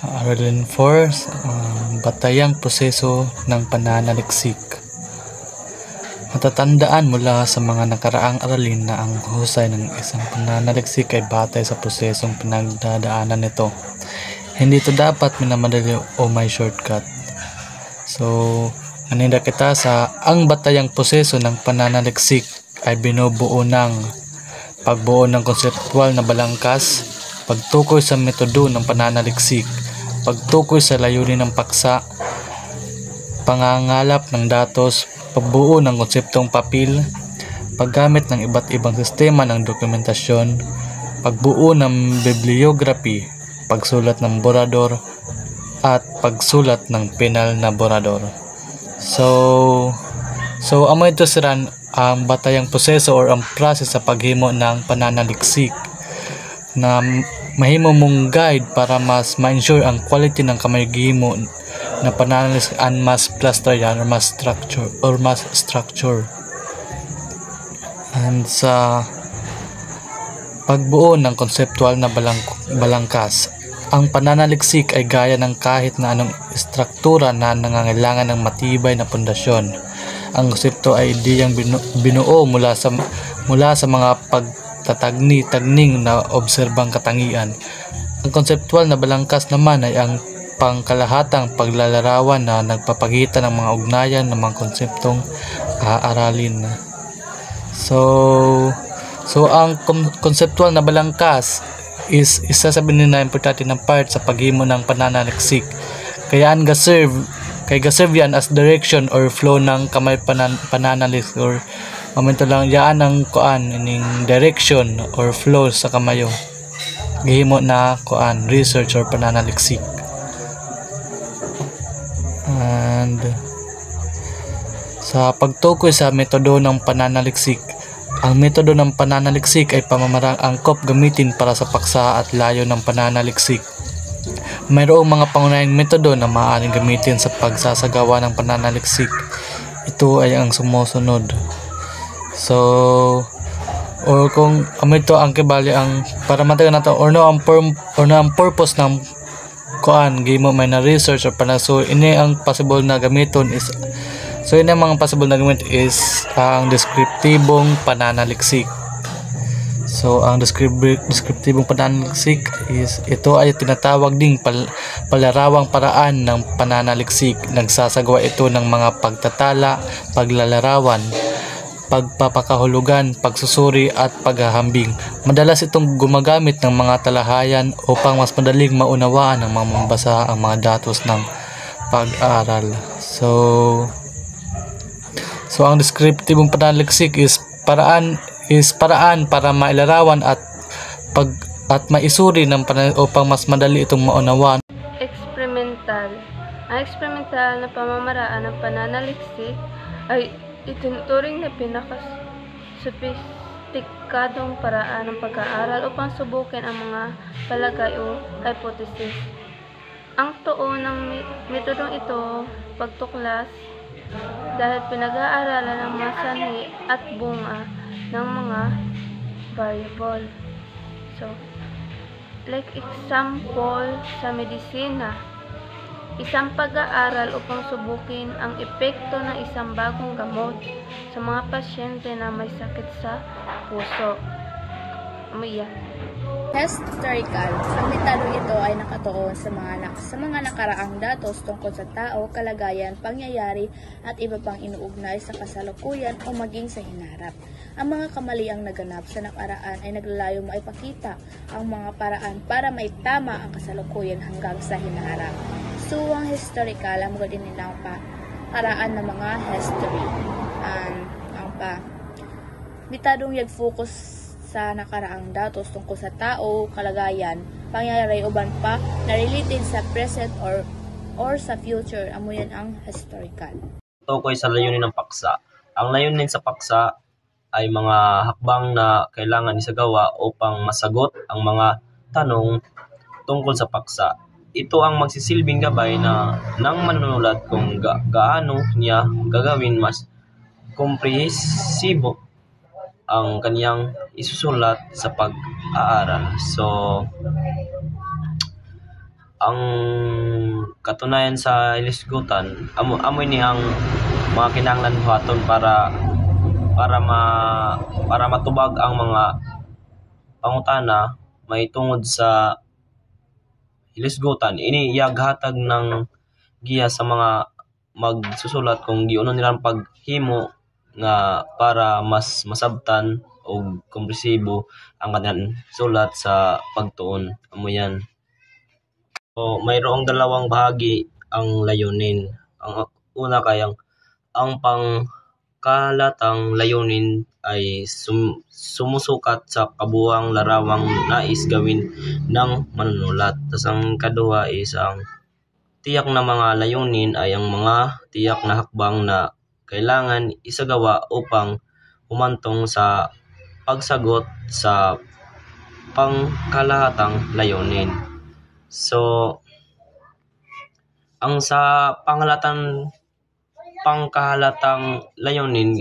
Aralin 4, Batayang Proseso ng Pananaliksik. Matatandaan mula sa mga nakaraang aralin na ang husay ng isang pananaliksik ay batay sa prosesong pinagdadaanan nito. Hindi ito dapat minamadali o may shortcut. So, maninda kita sa ang batayang proseso ng pananaliksik ay binubuo ng pagbuo ng konseptual na balangkas, pagtukoy sa metodo ng pananaliksik, pagtukoy sa layunin ng paksa, pangangalap ng datos, pagbuo ng konseptong papel, paggamit ng iba't ibang sistema ng dokumentasyon, pagbuo ng bibliography, pagsulat ng borador, at pagsulat ng penal na borador. So amo ito siran ang batayang proseso or ang process sa paghimo ng pananaliksik na mahimo mong guide para mas ma-ensure ang quality ng kamaygihimo na pananaliksik and mas plaster or mas structure. And sa pagbuo ng konseptual na balangkas, ang pananaliksik ay gaya ng kahit na anong struktura na nangangailangan ng matibay na pundasyon. Ang konsepto ay ideyang binuo mula sa mga pagtatagni-tagning na obserbang katangian. Ang konseptual na balangkas naman ay ang pangkalahatang paglalarawan na nagpapagitan ng mga ugnayan ng mga konseptong aaralin. So ang konseptual na balangkas is isa sa na importante ng part sa paghimo ng pananaliksik. Kaya gaserve yan as direction or flow ng kamay pananaliksik or momento lang yaan ang ining direction or flow sa kamayo gihimo na research or pananaliksik. And sa pagtukoy sa metodo ng pananaliksik, ang metodo ng pananaliksik ay pamamarang angkop gamitin para sa paksa at layo ng pananaliksik. Mayroong mga pangunahing metodo na maaaring gamitin sa pagsasagawa ng pananaliksik. Ito ay ang sumusunod. So, or kung ito ang kibali ang para matagal na to or no ang purpose ng gimo may na research or panaso, ini ang possible na gamiton is ini ang mga possible na gamit is ang deskriptibong pananaliksik. So ang deskriptibong pananaliksik is ito ay tinatawag ding palarawang paraan ng pananaliksik. Nagsasagawa ito ng mga pagtatala, paglalarawan, pagpapakahulugan, pagsusuri at paghahambing. Madalas itong gumagamit ng mga talahayan upang mas madaling maunawaan ng mga mambasa ang mga datos ng pag-aaral. So ang deskriptibong pananaliksik is paraan para mailarawan at maisuri upang mas madali itong maunawaan. Experimental. Ang experimental na pamamaraan ng pananaliksik ay itinuturing na pinaka-sophisticadong paraan ng pag-aaral upang subukin ang mga palagay o hypothesis. Ang tuon ng metodong ito, pagtuklas, dahil pinag-aaralan ng mga sanhi at bunga ng mga variable. So, like example sa medisina, isang pag-aaral upang subukin ang epekto ng isang bagong gamot sa mga pasyente na may sakit sa puso. Historical. Ang metodong ito ay nakatuon sa mga nakaraang datos tungkol sa tao, kalagayan, pangyayari at iba pang inuugnay sa kasalukuyan o maging sa hinarap. Ang mga kamaliang naganap sa nakaraan ay naglalayo maipakita ang mga paraan para maitama ang kasalukuyan hanggang sa hinarap. So, ang historical, ang mga din nilang paraan ng mga history. Metodong yag-focus sa nakaraang datos tungkol sa tao, kalagayan, pangyayari uban pa na related sa present or sa future. Amo yan ang historical. Tukoy sa layunin ng paksa. Ang layunin sa paksa ay mga hakbang na kailangan isagawa upang masagot ang mga tanong tungkol sa paksa. Ito ang magsisilbing gabay ng manunulat kung gaano niya gagawin mas komprehesibo ang kaniyang isusulat sa pag-aaral. So, Ang katunayan sa ilisgutan, amoy ni ang mga kinahanglan buhaton para matubag ang mga pangutana may tungod sa hilisgutan. Ini hatag ng giya sa mga magsusulat kung giuno nilang paghimo nga para mas masabtan o kompresibo ang kanilang sulat sa pagtuon. Amo yan. So, mayroong dalawang bahagi ang layunin. Ang una ang pangkalatang layunin ay sumusukat sa kabuang larawang nais gawin ng manunulat. Tapos ang kaduha is ang tiyak na mga layunin ay ang mga tiyak na hakbang na kailangan isagawa upang humantong sa pagsagot sa pangkalahatang layunin. So, ang sa pangkahalatang layunin,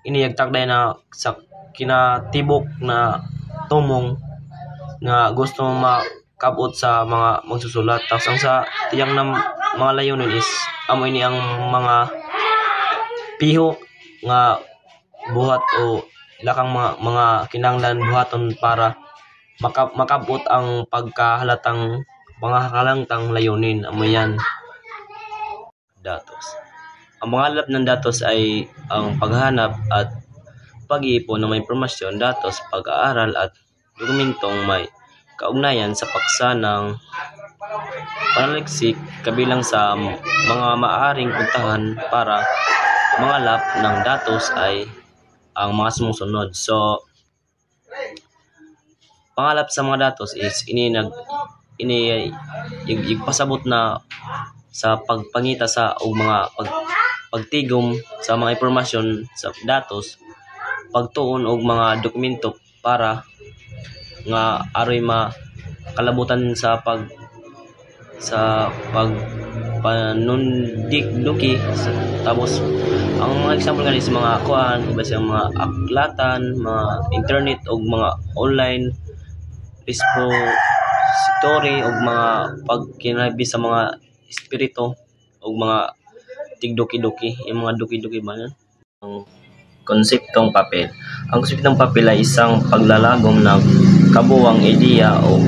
iniyagtakday na sa kinatibok na tumong nga gusto makabot sa mga magsusulat. Tapos ang sa tiyang na mga layunin is amoy ni ang mga piho nga buhat o lakang mga kinahanglan buhaton para makabot ang pagkahalatang mga hakalangtang layunin. Amoy yan. Datos. Ang mga halap ng datos ay ang paghanap at pag-iipon ng mga impormasyon, datos, pag-aaral at dokumentong may kaugnayan sa paksa ng pananaliksik kabilang sa mga maaaring puntahan para mangalap ng datos ay ang mga sumusunod. So, pangalap sa mga datos is igpasabot na sa pagpangita sa og mga pagtigom sa mga impormasyon sa datos, pagtuon og mga dokumento para nga aroy makalabutan sa panundikduki. Tapos ang mga example ganis mga kuan basta mga aklatan, mga internet og mga online repository og mga pagkinabi sa mga espiritu og mga tigduki-duki, yung mga duki-duki ba yan? Ang konseptong papel. Ang konseptong papel ay isang paglalagom ng kabuwang ideya o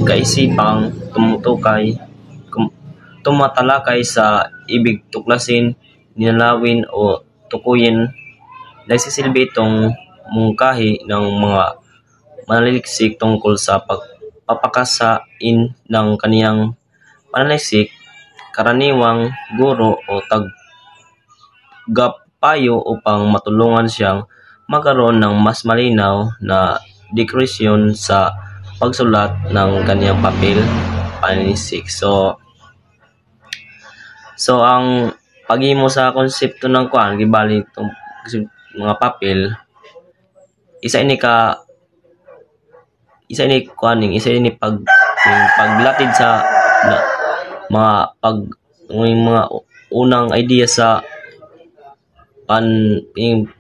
kaisipang tumatalakay sa ibig tuklasin, ninalawin o tukuyin. Nagsisilbi itong mungkahi ng mga mananaliksik tungkol sa pagpapakasain ng kaniyang pananaliksik, karaniwang guro o tagapayo upang matulungan siyang magkaroon ng mas malinaw na deskripsyon sa pagsulat ng kaniyang papel pananaliksik. So ang paghimo sa konsepto ng kuan gibali itong mga papel isa ini paglatid sa mga unang idea sa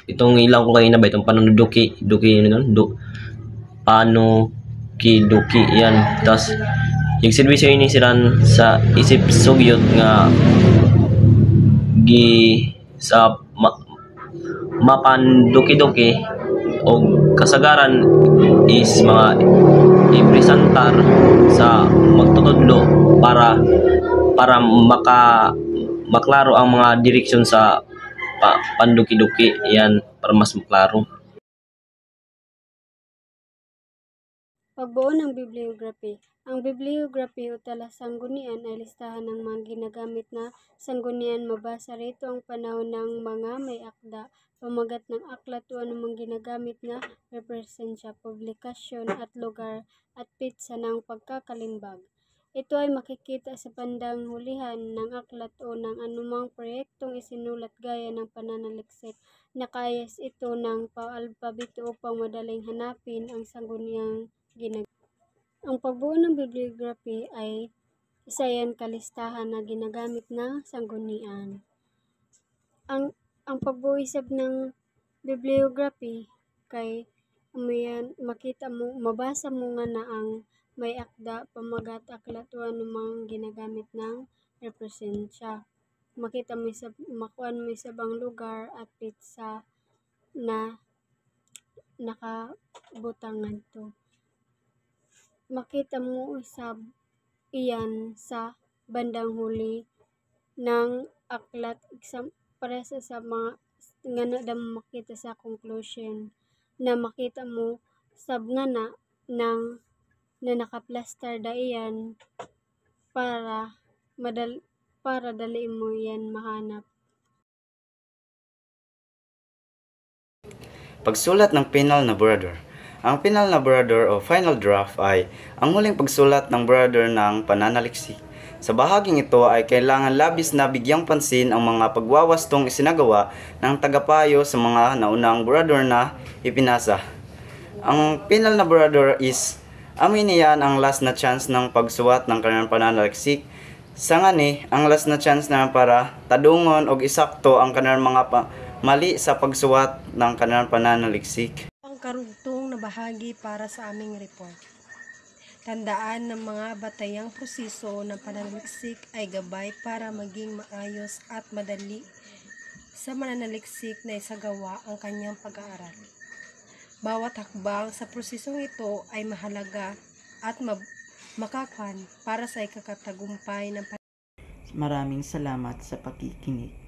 itong ilang ko kanina ba itong panunuduki panukiduki yan. Tas yung servisyo ini siran sa isip sugyot nga sa mapanduki-duki o kasagaran is mga ipresentar sa magtutudlo para maklaro ang mga direksyon sa panduki-duki yan para mas maklaro. Pagbuo ng bibliography. Ang bibliography o talasanggunian ay listahan ng mga ginagamit na sanggunian. Mabasa rito ang panahon ng mga may akda, pamagat ng aklat o anumang ginagamit na represensya, publikasyon at lugar at pitsa ng pagkakalimbag. Ito ay makikita sa bandang hulihan ng aklat o ng anumang proyektong isinulat gaya ng pananaliksik. Nakayas ito ng paalpabito upang madaling hanapin ang sangguniang ginagamit. Ang pagbuo ng bibliography ay isa yan kalistahan na ginagamit na sanggunian. Ang pagbuo isab ng bibliography kay mabasa mo nga na ang may akda, pamagat, aklat o anumang ginagamit ng represensya. Makuan mo sa bang lugar at pizza na nakabutangan to. Makita mo usab iyan sa bandang huli ng aklat para sa mga nga na makita sa conclusion na makita mo sab nga na nakaplastar da iyan para dali mo yan mahanap. Pagsulat ng final na borrador. Ang final na borrador o final draft ay ang huling pagsulat ng borrador ng pananaliksik. Sa bahaging ito ay kailangan labis na bigyang pansin ang mga pagwawastong isinagawa ng tagapayo sa mga naunang borrador na ipinasa. Ang final na borrador is aminiyan ang last na chance ng pagsuwat ng kanilang pananaliksik. Sa ngani, ang last na chance na para tadungon o isakto ang kanilang mga mali sa pagsuwat ng kanilang pananaliksik. Ang karugtong na bahagi para sa aming report. Tandaan ng mga batayang proseso ng pananaliksik ay gabay para maging maayos at madali sa mananaliksik na isagawa ang kanyang pag-aaral. Bawat hakbang sa prosesong ito ay mahalaga at makakan para sa ikakatagumpay ng Maraming salamat sa pakikinig.